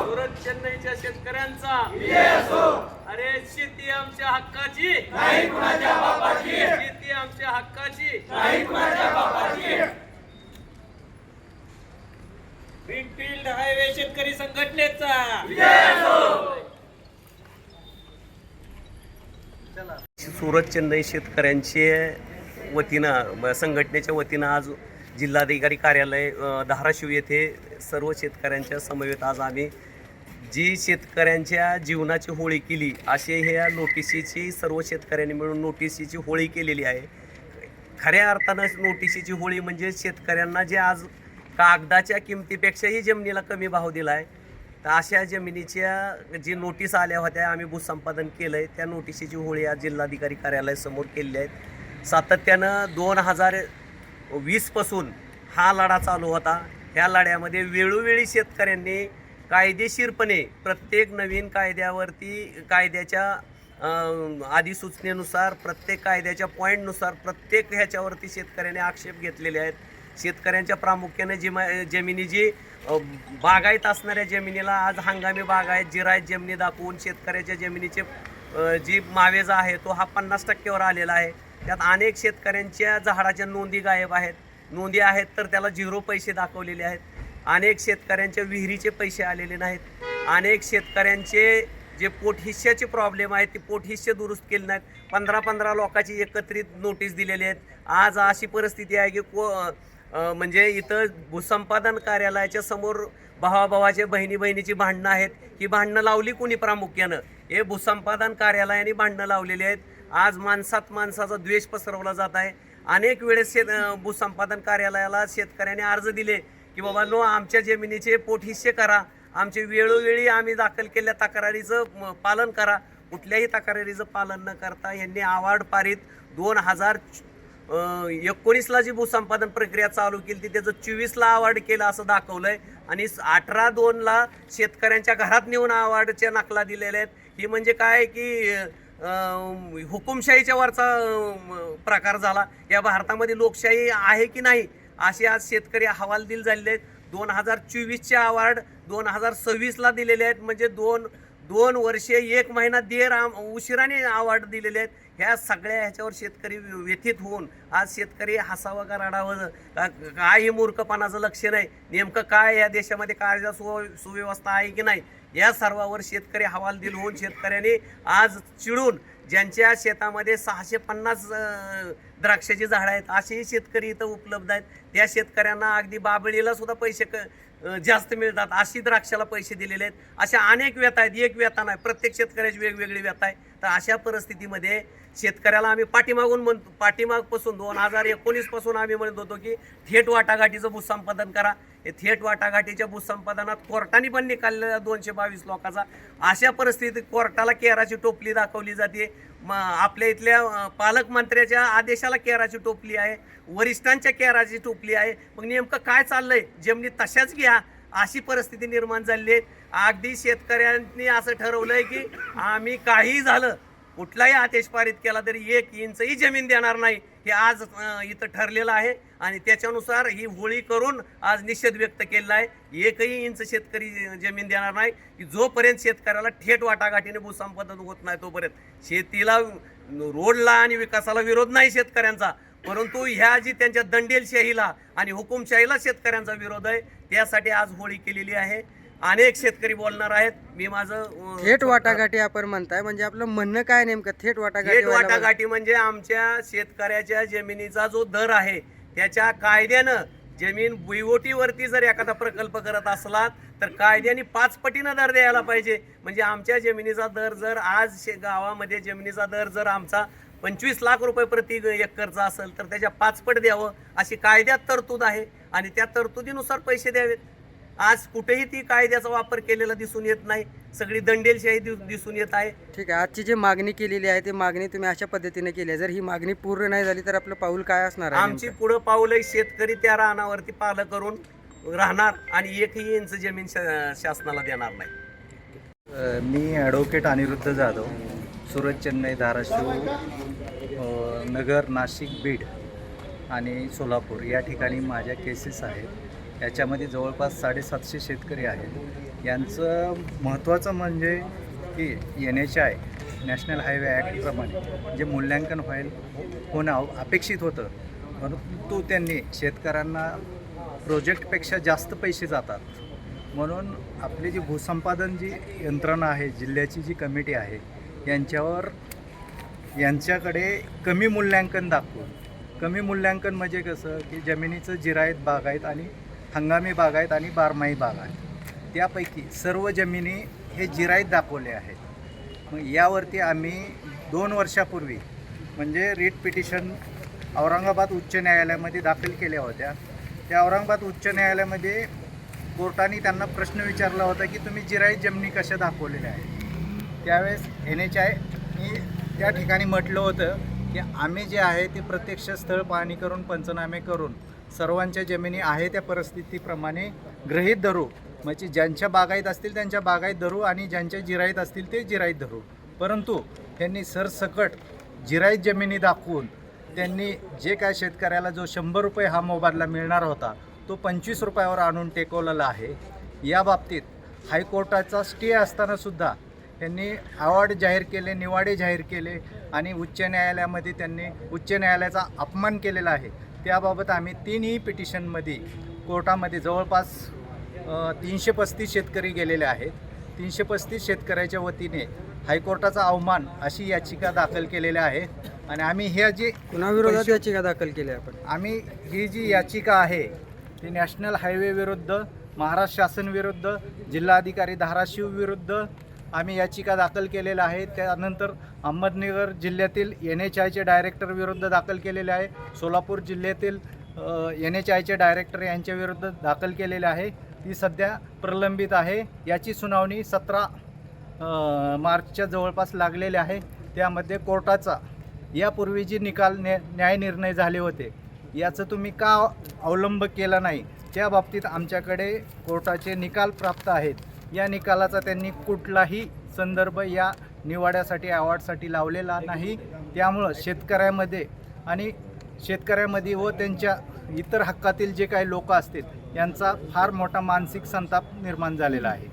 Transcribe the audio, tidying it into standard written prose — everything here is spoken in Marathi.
सुरत चेन्नईच्या शेतकऱ्यांचा अरे शेती आमच्या हक्काची नाही कुणाच्या बापाची, शेती आमच्या हक्काची नाही कुणाच्या बापाची. ग्रीनफील्ड हायवे शेतकरी संघटनेचा सुरत चेन्नई शेतकऱ्यांचे वतीनं संघटनेच्या वतीनं आज जिल्हाधिकारी कार्यालय धाराशिव येथे सर्व शेतकऱ्यांच्या समवेत आज आम्ही जी शेतकऱ्यांच्या जीवनाची होळी केली असे ह्या नोटिशीची सर्व शेतकऱ्यांनी मिळून नोटिशीची होळी केलेली आहे. खऱ्या अर्थानं नोटिशीची होळी म्हणजे शेतकऱ्यांना जे आज कागदाच्या किमतीपेक्षाही जमिनीला कमी भाव दिला आहे, तर अशा जमिनीच्या जी नोटीस आल्या होत्या आम्ही भूसंपादन केलं आहे त्या नोटिशीची होळी आज जिल्हाधिकारी कार्यालयासमोर केलेली आहे. सातत्यानं 2020पासून हा लढा चालू होता. ह्या लढ्यामध्ये वेळोवेळी शेतकऱ्यांनी कायदेशीरपणे प्रत्येक नवीन कायद्याच्या अधिसूचनेनुसार प्रत्येक कायद्याच्या पॉईंटनुसार प्रत्येक ह्याच्यावरती शेतकऱ्यांनी आक्षेप घेतलेले आहेत. शेतकऱ्यांच्या प्रामुख्याने जमिनी जी बागायत असणाऱ्या जमिनीला आज हंगामी बागायत जिरायत जमिनी दाखवून शेतकऱ्याच्या जमिनीचे जी मावेजा आहे तो हा 50% आलेला आहे. त्यात अनेक शेतकऱ्यांच्या झाडाच्या नोंदी गायब आहेत, नोंदी आहेत तर त्याला 0 पैसे दाखवलेले आहेत. अनेक शेतकऱ्यांच्या विहिरीचे पैसे आलेले नाहीत. अनेक शेतकऱ्यांचे जे पोटहिश्याचे प्रॉब्लेम आहेत ते पोटहिश्य दुरुस्त केले नाहीत. 15 लोकांची एकत्रित नोटीस दिलेली आहेत. आज अशी परिस्थिती आहे की म्हणजे इथं भूसंपादन कार्यालयाच्या समोर भावाभावाचे बहिणीची भांडणं आहेत. ही भांडणं लावली कोणी? प्रामुख्यानं हे भूसंपादन कार्यालयाने भांडणं लावलेली आहेत. आज माणसाचा द्वेष पसरवला जात आहे. अनेक वेळेस भूसंपादन कार्यालयाला शेतकऱ्यांनी अर्ज दिले की बाबा नो आमच्या जमिनीचे पोटहिस्से करा, आमचे वेळोवेळी आम्ही दाखल केलेल्या तक्रारीचं पालन करा. कुठल्याही तक्रारीचं पालन न करता यांनी अवॉर्ड पारित 2019ला जी भूसंपादन प्रक्रिया चालू केली ती त्याचं 24ला अवॉर्ड केलं असं दाखवलं आहे आणि 18/2ला शेतकऱ्यांच्या घरात नेऊन अवॉर्डच्या नकला दिलेल्या आहेत. ही म्हणजे काय की हुकुमशाहीच्या वरचा प्रकार झाला. या भारतामध्ये लोकशाही आहे की नाही असे आज शेतकरी हवालदिल झालेले आहेत. 2024चे अवॉर्ड 2026ला दिलेले आहेत. म्हणजे दोन वर्षे 1 महिना उशिराने अवॉर्ड दिलेले आहेत. ह्या सगळ्या ह्याच्यावर शेतकरी व्यथित होऊन आज शेतकरी हसावं का रडावं काही मूर्खपणाचं लक्ष नाही. नेमकं काय या देशामध्ये कायदा सुव्यवस्था आहे की नाही या सर्वावर शेतकरी हवालदिल होऊन शेतकऱ्यांनी आज चिडून ज्यांच्या शेतामध्ये 650 द्राक्षाची झाडं आहेत असेही शेतकरी इथं उपलब्ध आहेत. त्या शेतकऱ्यांना अगदी बाबळीला सुद्धा पैसे जास्त मिळतात अशी द्राक्षाला पैसे दिलेले आहेत. अशा अनेक व्यथा आहेत, एक व्यथा नाही, प्रत्येक शेतकऱ्याची वेगवेगळी व्यथा आहे. तर अशा परिस्थितीमध्ये शेतकऱ्याला आम्ही पाठीमागपासून 2019पासून आम्ही म्हणत होतो की थेट वाटाघाटीचं भूसंपादन करा. हे थेट वाटाघाटीच्या भूसंपादनात कोर्टाने पण निकाल 222 लोकांचा. अशा परिस्थितीत कोर्टाला केराची टोपली दाखवली जाते. आपल्या इथल्या पालकमंत्र्याच्या आदेशाला केराची टोपली आहे, वरिष्ठांच्या केराची टोपली आहे. मग नेमकं काय चाललंय? जमिनी तशाच घ्या अशी परिस्थिती निर्माण झाली आहे. अगदी शेतकऱ्यांनी असं ठरवलंय की आम्ही काही झालं कुठलाही आदेश पारित केला तरी 1 इंचही जमीन देणार नाही हे आज इथं ठरलेलं आहे आणि त्याच्यानुसार ही होळी करून आज निषेध व्यक्त केलेला आहे. 1 इंच शेतकरी जमीन देणार नाही की जोपर्यंत शेतकऱ्याला थेट वाटाघाटीने भूसंपादन होत नाही तोपर्यंत. शेतीला रोडला आणि विकासाला विरोध नाही शेतकऱ्यांचा, परंतु ह्या जी त्यांच्या दंडेलशाहीला आणि हुकुमशाहीला शेतकऱ्यांचा विरोध आहे. त्यासाठी आज होळी केलेली आहे. अनेक शेतकरी बोलणार आहेत. मी माझं थेट वाटाघाटी आपण म्हणताय म्हणजे आपलं म्हणणं काय नेमकं? थेट वाटाघाटी म्हणजे आमच्या शेतकऱ्याच्या जमिनीचा जो दर आहे त्याच्या कायद्यानं जमीन BOT-वरती जर एखादा प्रकल्प करत असला तर कायद्याने 5 पटीनं दर द्यायला पाहिजे. म्हणजे आमच्या जमिनीचा दर जर आज गावामध्ये जमिनीचा दर जर आमचा 25 लाख रुपये प्रति एकरचा असेल तर त्याच्या 5 पट द्यावं अशी कायद्यात तरतूद आहे आणि त्या तरतुदीनुसार पैसे द्यावेत. आज कुठेही ती कायद्याचा वापर केलेला दिसून येत नाही, सगळी दंडेलशाही दिसून येत आहे. ठीक आहे, आजची जी मागणी केलेली आहे ती मागणी तुम्ही अशा पद्धतीने केली आहे. जर ही मागणी पूर्ण नाही झाली तर आपलं पाऊल काय असणार आहे? आमची पुढं पाऊल शेतकरी त्या रानावरती पालं करून राहणार आणि 1 इंच जमीन शासनाला देणार नाही. मी ॲडव्होकेट अनिरुद्ध जाधव, सुरत, चेन्नई, धाराशिव, नगर, नाशिक, बीड आणि सोलापूर या ठिकाणी माझ्या केसेस आहेत. याच्यामध्ये जवळपास 750 शेतकरी आहेत. यांचं महत्त्वाचं म्हणजे की NHI नॅशनल हायवे ॲक्टप्रमाणे जे मूल्यांकन होणं अपेक्षित होतं, परंतु त्यांनी शेतकऱ्यांना प्रोजेक्टपेक्षा जास्त पैसे जातात. म्हणून आपली जी भूसंपादन जी यंत्रणा आहे, जिल्ह्याची जी कमिटी आहे, यांच्याकडे कमी मूल्यांकन दाखवून, कमी मूल्यांकन म्हणजे कसं की जमिनीचं जिरायत बागायत आणि हंगामी बागायत आणि बारमाही बागायत त्यापैकी सर्व जमिनी हे जिरायत दाखवले आहेत. मग यावरती आम्ही 2 वर्षापूर्वी म्हणजे रिट पिटिशन औरंगाबाद उच्च न्यायालयामध्ये दाखल केल्या होत्या. त्या औरंगाबाद उच्च न्यायालयामध्ये कोर्टाने त्यांना प्रश्न विचारला होता की तुम्ही जिरायत जमिनी कशा दाखवलेल्या आहेत. त्यावेळेस NHI त्या ठिकाणी म्हटलं होतं की आम्ही जे आहे ते प्रत्यक्ष स्थळ पाहणी करून पंचनामे करून सर्वांच्या जमिनी आहे त्या परिस्थितीप्रमाणे गृहीत धरू, म्हणजे ज्यांच्या बागायत असतील त्यांच्या बागायत धरू आणि ज्यांच्या जिरायत असतील ते जिरायत धरू. परंतु त्यांनी सरसकट जिरायत जमिनी दाखवून त्यांनी जे काय शेतकऱ्याला जो 100 रुपये हा मोबदला मिळणार होता तो 25 रुपयावर आणून टेकवलेला आहे. या बाबतीत हायकोर्टाचा स्टे असतानासुद्धा त्यांनी अवॉर्ड जाहीर केले, निवाडे जाहीर केले आणि उच्च न्यायालयामध्ये त्यांनी उच्च न्यायालयाचा अपमान केलेला आहे. त्याबाबत आम्ही 3ही पिटिशनमध्ये कोर्टामध्ये जवळपास 335 शेतकरी गेलेले आहेत. 335 शेतकऱ्याच्या वतीने हायकोर्टाचा अवमान अशी याचिका दाखल केलेल्या आहे. आणि आम्ही ह्या जी कुणाविरोधात याचिका दाखल केली आपण? आम्ही ही जी याचिका आहे ती नॅशनल हायवे विरुद्ध, महाराष्ट्र शासन विरुद्ध, जिल्हाधिकारी धाराशिव विरुद्ध आम्ही याचिका दाखल केलेल्या आहे. त्यानंतर अहमदनगर जिल्ह्यातील NHIचे डायरेक्टर विरुद्ध दाखल केलेले आहे. सोलापूर जिल्ह्यातील NHIचे डायरेक्टर यांच्या विरुद्ध दाखल केलेले आहे. ती सध्या प्रलंबित आहे. याची सुनावणी 17 मार्चच्या जवळपास लागलेली आहे. त्यामध्ये कोर्टाचा यापूर्वी जी न्याय निर्णय झाले होते याचं तुम्ही का अवलंब केला नाही, त्या बाबतीत आमच्याकडे कोर्टाचे निकाल प्राप्त आहेत. या निकालाचा त्यांनी कुठलाही संदर्भ या निवाड्यासाठी अवॉर्डसाठी लावलेला नाही. त्यामुळं शेतकऱ्यामध्ये व त्यांच्या इतर हक्कातील जे काही लोक असतील यांचा फार मोठा मानसिक संताप निर्माण झालेला आहे.